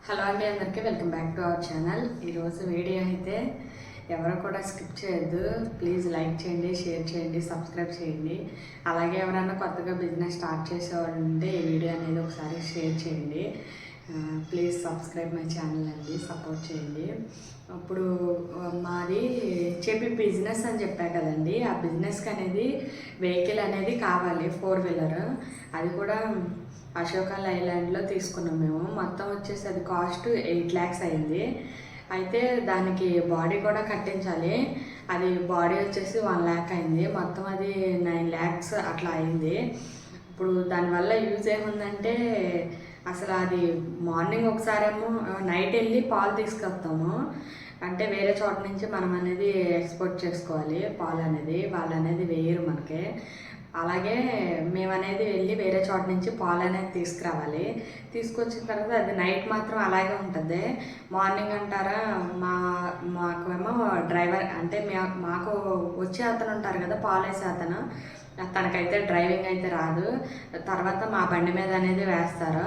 Hello అండి, అందరికీ welcome back to our channel. ఈరోజు వీడియో అయితే ఎవరు కూడా స్కిప్ చేయొద్దు. ప్లీజ్ లైక్ చేయండి, షేర్ చేయండి, సబ్స్క్రైబ్ చేయండి. అలాగే ఎవరైనా కొత్తగా బిజినెస్ స్టార్ట్ చేసేవాళ్ళు ఉంటే ఈ వీడియో అనేది ఒకసారి షేర్ చేయండి. ప్లీజ్ సబ్స్క్రైబ్ మై ఛానల్ అండి, సపోర్ట్ చేయండి. ఇప్పుడు మాది చెప్పి బిజినెస్ అని చెప్పా కదండి, ఆ బిజినెస్కి అనేది వెహికల్ అనేది కావాలి, 4-వీలర్. అది కూడా అశోక లైలాండ్లో తీసుకున్నాం మేము. మొత్తం వచ్చేసి అది కాస్ట్ 8 lakhs అయింది. అయితే దానికి బాడీ కూడా కట్టించాలి. అది బాడీ వచ్చేసి 1 lakh అయింది. మొత్తం అది 9 lakhs అట్లా అయింది. ఇప్పుడు దానివల్ల యూజ్ ఏముందంటే, అసలు అది మార్నింగ్ ఒకసారేమో నైట్ వెళ్ళి పాలు తీసుకొస్తాము. అంటే వేరే చోట నుంచి మనం అనేది ఎక్స్పోర్ట్ చేసుకోవాలి పాలు అనేది, వాళ్ళు అనేది వేయరు మనకి. అలాగే మేము అనేది వెళ్ళి వేరే చోట నుంచి పాలు అనేది తీసుకురావాలి. తీసుకొచ్చిన తర్వాత అది నైట్ మాత్రం అలాగే ఉంటుంది. మార్నింగ్ అంటారా, మాకేమో డ్రైవర్ అంటే మాకు వచ్చే అతను ఉంటారు కదా, పాలు వేసే అతను, తనకైతే డ్రైవింగ్ అయితే రాదు. తర్వాత మా బండి మీద అనేది వేస్తారు.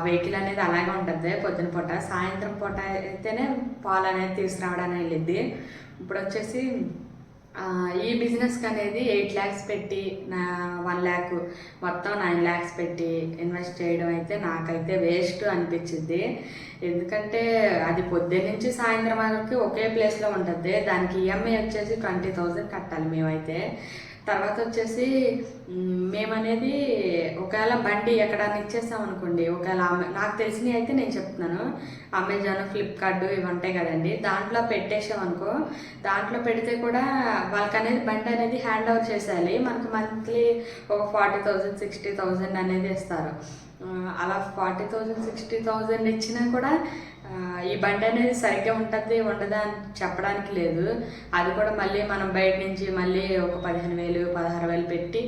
వెహికల్ అనేది అలాగే ఉంటుంది. పొద్దున పూట, సాయంత్రం పూట అయితేనే పాలు అనేది తీసుకురావడానికి వెళ్ళిద్ది. ఇప్పుడు వచ్చేసి ఈ బిజినెస్కి అనేది 8 lakhs పెట్టి 1 lakh మొత్తం 9 lakhs పెట్టి ఇన్వెస్ట్ చేయడం అయితే నాకైతే వేస్ట్ అనిపించింది. ఎందుకంటే అది పొద్దున్న నుంచి సాయంత్రం వరకు ఒకే ప్లేస్లో ఉంటుంది. దానికి ఈఎంఐ వచ్చేసి 20,000 కట్టాలి మేమైతే. తర్వాత వచ్చేసి మేమనేది ఒకవేళ బండి ఎక్కడన్నా ఇచ్చేస్తాం అనుకోండి, ఒకవేళ నాకు తెలిసినవి అయితే నేను చెప్తున్నాను, అమెజాన్, ఫ్లిప్కార్ట్ ఇవి ఉంటాయి కదండి, దాంట్లో పెట్టేసాం అనుకో, దాంట్లో పెడితే కూడా వాళ్ళకి అనేది బండి అనేది హ్యాండ్ ఓవర్ చేసేయాలి. మనకి మంత్లీ ఒక 40,000 60,000 అనేది ఇస్తారు. అలా 40,000 60,000 ఇచ్చినా కూడా ఈ బండి అనేది సరిగ్గా ఉంటుంది ఉండదా అని చెప్పడానికి లేదు. అది కూడా మళ్ళీ మనం బయట నుంచి మళ్ళీ ఒక 15,000 16,000 పెట్టి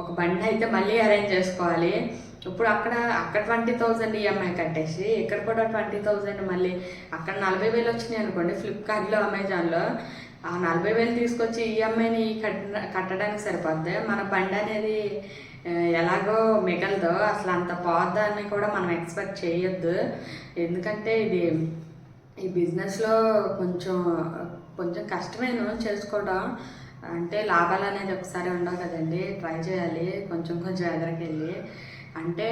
ఒక బండి అయితే మళ్ళీ అరేంజ్ చేసుకోవాలి. ఇప్పుడు అక్కడ 20,000 ఈఎంఐ కట్టేసి ఇక్కడ కూడా 20,000 మళ్ళీ అక్కడ 40,000 వచ్చినాయి అనుకోండి ఫ్లిప్కార్ట్లో, అమెజాన్లో. ఆ 40,000 తీసుకొచ్చి ఈఎంఐని కట్టడానికి సరిపోద్ది. మన బండి అనేది ఎలాగో మిగలదో, అసలు అంత పోద్దని కూడా మనం ఎక్స్పెక్ట్ చేయొద్దు. ఎందుకంటే ఈ బిజినెస్లో కొంచెం కష్టమేను చేసుకోవడం. అంటే లాభాలు అనేది ఒకసారి ఉండవు కదండి, ట్రై చేయాలి కొంచెం ఎదురుకెళ్ళి. అంటే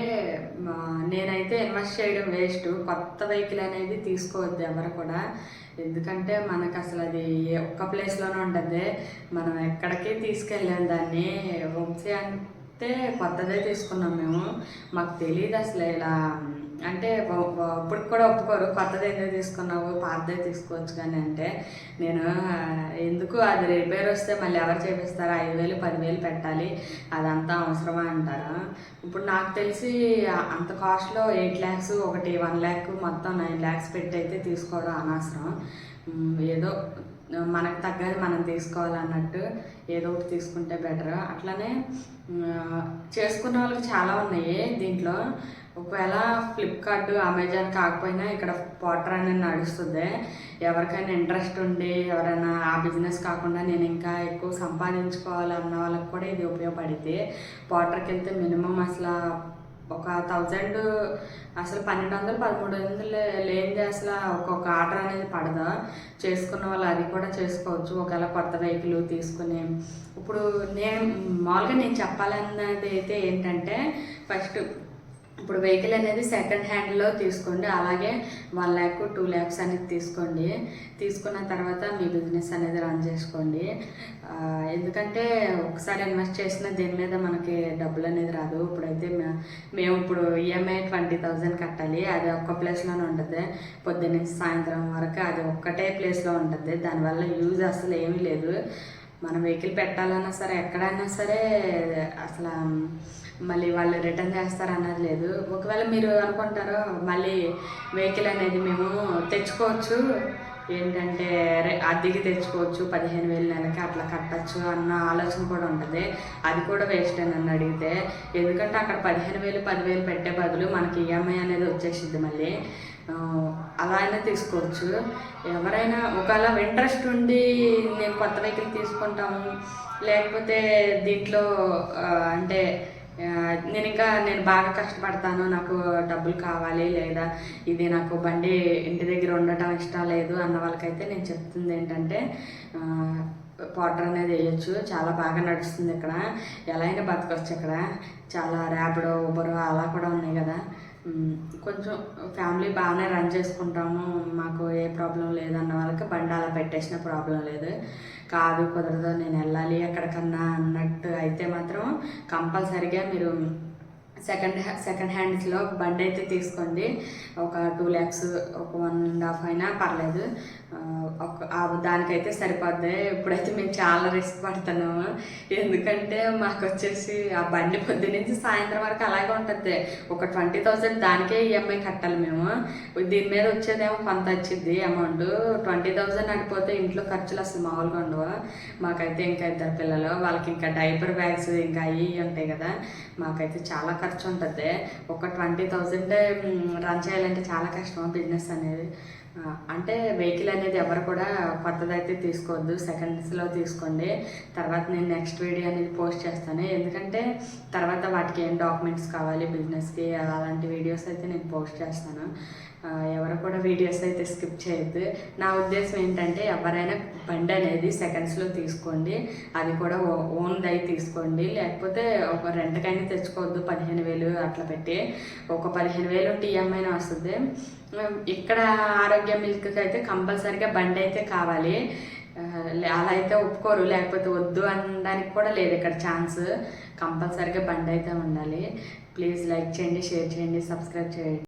నేనైతే ఇన్వెస్ట్ చేయడం వేస్ట్. కొత్త వెహికల్ అనేది తీసుకోవద్దు ఎవరు కూడా. ఎందుకంటే మనకు అసలు అది ఒక్క ప్లేస్లోనే ఉంటుంది, మనం ఎక్కడికి తీసుకెళ్ళాం దాన్ని. వంశీ అంటే కొత్తదే తీసుకున్నాం మేము, మాకు తెలియదు అసలు ఇలా అంటే. ఇప్పుడు కూడా ఒప్పుకోరు, కొత్తది ఎందుకు తీసుకున్నావు, పాతదే తీసుకోవచ్చు కానీ అంటే, నేను ఎందుకు అది రిపేర్ వస్తే మళ్ళీ ఎవరు చేపిస్తారా, 5,000 10,000 పెట్టాలి, అదంతా అవసరమా అంటారా. ఇప్పుడు నాకు తెలిసి అంత కాస్ట్లో 8 lakhs ఒకటి 1 lakh మొత్తం 9 lakhs పెట్టి అయితే తీసుకోవడం అనవసరం. ఏదో మనకు తగ్గది మనం తీసుకోవాలన్నట్టు ఏదో ఒకటి తీసుకుంటే బెటర్. అట్లనే చేసుకున్న వాళ్ళకి చాలా ఉన్నాయి దీంట్లో. ఒకవేళ ఫ్లిప్కార్ట్, అమెజాన్ కాకపోయినా ఇక్కడ పోర్టర్ అనేది నడుస్తుంది. ఎవరికైనా ఇంట్రెస్ట్ ఉండి ఎవరైనా ఆ బిజినెస్ కాకుండా నేను ఇంకా ఎక్కువ సంపాదించుకోవాలన్న వాళ్ళకి కూడా ఇది ఉపయోగపడిద్ది. పోర్టర్కి వెళ్తే మినిమం అసలు ఒక 1,000 అసలు 1,200 1,300 లేనిది అసలు ఒక్కొక్క ఆర్డర్ అనేది పడదా. చేసుకున్న వాళ్ళు అది కూడా చేసుకోవచ్చు ఒకవేళ కొత్త వెహికల్ తీసుకుని. ఇప్పుడు మామూలుగా నేను చెప్పాలన్నది అయితే ఏంటంటే, ఫస్ట్ ఇప్పుడు వెహికల్ అనేది సెకండ్ హ్యాండ్లో తీసుకోండి. అలాగే 1 lakh 2 lakhs అనేది తీసుకోండి. తీసుకున్న తర్వాత మీ బిజినెస్ అనేది రన్ చేసుకోండి. ఎందుకంటే ఒకసారి ఇన్వెస్ట్ చేసిన దీని మీద మనకి డబ్బులు అనేది రాదు. ఇప్పుడైతే మేము ఇప్పుడు ఈఎంఐ 20,000 కట్టాలి. అది ఒక్క ప్లేస్లోనే ఉంటుంది, పొద్దున్న నుంచి సాయంత్రం వరకు అది ఒక్కటే ప్లేస్లో ఉంటుంది. దానివల్ల యూజ్ అసలు ఏమీ లేదు. మనం వెహికల్ పెట్టాలన్నా సరే, ఎక్కడైనా సరే అసలు మళ్ళీ వాళ్ళు రిటర్న్ చేస్తారన్నది లేదు. ఒకవేళ మీరు అనుకుంటారో మళ్ళీ వెహికల్ అనేది మేము తెచ్చుకోవచ్చు, ఏంటంటే అద్దెకి తెచ్చుకోవచ్చు, 15,000 నెలకి అట్లా కట్టచ్చు అన్న ఆలోచన కూడా ఉంటుంది. అది కూడా వేస్ట్ అని నన్ను అడిగితే. ఎందుకంటే అక్కడ 15,000 10,000 పెట్టే బదులు మనకి ఈఎంఐ అనేది వచ్చేసిద్ది మళ్ళీ. అలా అయినా తీసుకోవచ్చు. ఎవరైనా ఒకవేళ ఇంట్రెస్ట్ ఉండి నేను కొత్త వెహికల్ తీసుకుంటాము, లేకపోతే దీంట్లో అంటే నేను బాగా కష్టపడతాను, నాకు డబ్బులు కావాలి, లేదా ఇది నాకు బండి ఇంటి దగ్గర ఉండటం ఇష్టం లేదు అన్న వాళ్ళకైతే నేను చెప్తుంది ఏంటంటే పోర్టర్ అనేది వేయచ్చు. చాలా బాగా నడుస్తుంది ఇక్కడ, ఎలా అయినా బతకొచ్చు. ఇక్కడ చాలా ర్యాపిడో, ఊబర్ అలా కూడా ఉన్నాయి కదా. కొంచెం ఫ్యామిలీ బాగానే రన్ చేసుకుంటాము, మాకు ఏ ప్రాబ్లం లేదన్న వాళ్ళకి బండి అలా పెట్టేసిన ప్రాబ్లం లేదు. కాదు కుదరదు నేను వెళ్ళాలి ఎక్కడికన్నా అన్నట్టు అయితే మాత్రం కంపల్సరిగా మీరు సెకండ్ హ్యాండ్స్లో బండి అయితే తీసుకోండి. ఒక 2 lakhs, ఒక 1.5 అయినా పర్లేదు, దానికైతే సరిపోద్ది. ఇప్పుడైతే మేము చాలా రిస్క్ పడుతున్నాము, ఎందుకంటే మాకు వచ్చేసి ఆ బండి పొద్దు నుంచి సాయంత్రం వరకు అలాగే ఉంటుంది. ఒక 20,000 దానికే ఈఎంఐ కట్టాలి మేము. దీని మీద వచ్చేదేమో కొంత వచ్చింది అమౌంట్. 20,000 అడిపోతే ఇంట్లో ఖర్చులు అసలు మామూలుగా ఉండవు. మాకైతే ఇంకా 2 పిల్లలు, వాళ్ళకి ఇంకా డైపర్ బ్యాగ్స్ ఇంకా అవి ఉంటాయి కదా. మాకైతే చాలా ఖర్చు ఉంటుంది. ఒక 20,000 రన్ చేయాలంటే చాలా కష్టం బిజినెస్ అనేది. అంటే వెహికల్ అనేది ఎవరు కూడా కొత్తదైతే తీసుకోవద్దు, సెకండ్స్లో తీసుకోండి. తర్వాత నేను నెక్స్ట్ వీడియో అనేది పోస్ట్ చేస్తాను, ఎందుకంటే తర్వాత వాటికి ఏం డాక్యుమెంట్స్ కావాలి బిజినెస్కి అలాంటి వీడియోస్ అయితే నేను పోస్ట్ చేస్తాను. ఎవరు కూడా వీడియోస్ అయితే స్కిప్ చేయొద్దు. నా ఉద్దేశం ఏంటంటే ఎవరైనా బండి అనేది సెకండ్స్లో తీసుకోండి, అది కూడా ఓన్ది అయితే తీసుకోండి. లేకపోతే ఒక రెంట్కైనా తెచ్చుకోవద్దు 15,000 అట్లా పెట్టి. ఒక 15,000 ఈఎంఐనే వస్తుంది. ఇక్కడ ఆరోగ్య మిల్క్కి అయితే కంపల్సరీగా బండి అయితే కావాలి, అలా అయితే ఒప్పుకోరు, లేకపోతే వద్దు అనడానికి కూడా లేదు ఇక్కడ ఛాన్స్. కంపల్సరీగా బండి అయితే ఉండాలి. ప్లీజ్ లైక్ చేయండి, షేర్ చేయండి, సబ్స్క్రైబ్ చేయండి.